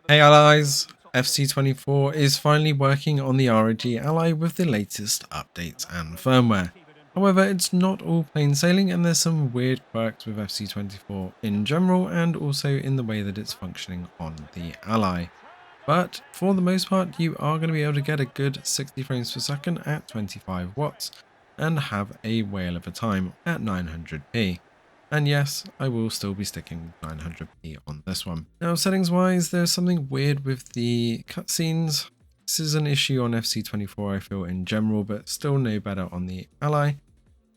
Hey allies, FC24 is finally working on the ROG Ally with the latest updates and firmware. However, it's not all plain sailing and there's some weird quirks with FC24 in general and also in the way that it's functioning on the Ally. But for the most part, you are going to be able to get a good 60 frames per second at 25 watts and have a whale of a time at 900p. And yes, I will still be sticking with 900p on this one. Now, settings wise, there's something weird with the cutscenes. This is an issue on FC24, I feel, in general, but still no better on the Ally.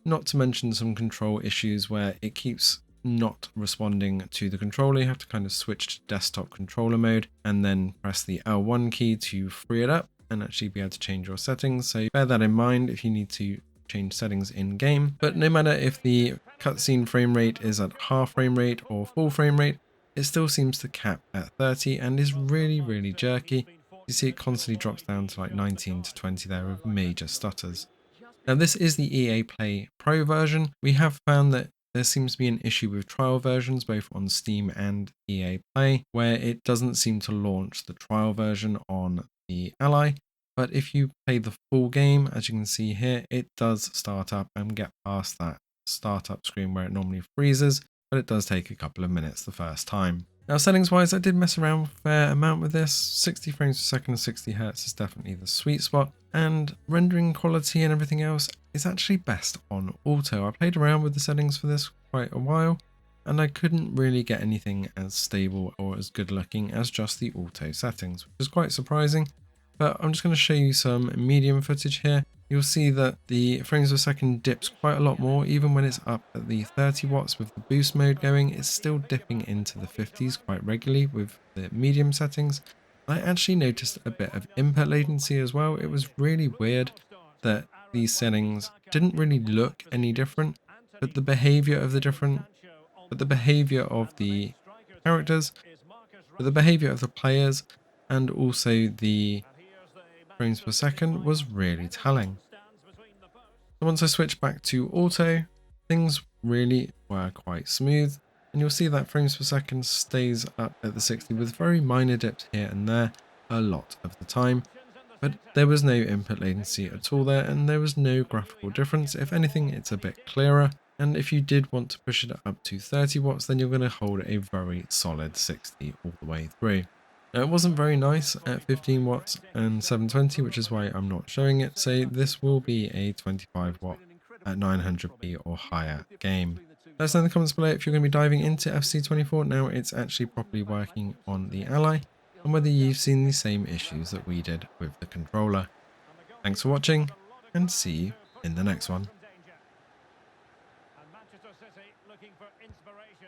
Not to mention some control issues where it keeps not responding to the controller. You have to kind of switch to desktop controller mode and then press the L1 key to free it up and actually be able to change your settings. So bear that in mind if you need to change settings in game. But no matter if the cutscene frame rate is at half frame rate or full frame rate, it still seems to cap at 30 and is really jerky. You see it constantly drops down to like 19 to 20 there with major stutters. Now this is the EA Play Pro version. We have found that there seems to be an issue with trial versions both on Steam and EA Play where it doesn't seem to launch the trial version on the Ally. But if you play the full game, as you can see here, it does start up and get past that startup screen where it normally freezes, but it does take a couple of minutes the first time. Now settings wise, I did mess around a fair amount with this. 60 frames per second and 60 Hz is definitely the sweet spot, and rendering quality and everything else is actually best on auto. I played around with the settings for this quite a while, and I couldn't really get anything as stable or as good looking as just the auto settings, which is quite surprising. But I'm just going to show you some medium footage here. You'll see that the frames per second dips quite a lot more, even when it's up at the 30 watts with the boost mode going. It's still dipping into the 50s quite regularly with the medium settings. I actually noticed a bit of input latency as well. It was really weird that these settings didn't really look any different, but the behavior of the characters, but the behavior of the players, and also the frames per second was really telling. So once I switch back to auto, things really were quite smooth, and you'll see that frames per second stays up at the 60 with very minor dips here and there a lot of the time. But there was no input latency at all there, and there was no graphical difference. If anything, it's a bit clearer. And if you did want to push it up to 30 watts, then you're going to hold a very solid 60 all the way through. Now, it wasn't very nice at 15 watts and 720, which is why I'm not showing it. So this will be a 25 watt at 900p or higher game. Let us know in the comments below if you're going to be diving into FC24 now it's actually properly working on the Ally, and whether you've seen the same issues that we did with the controller. Thanks for watching, and see you in the next one.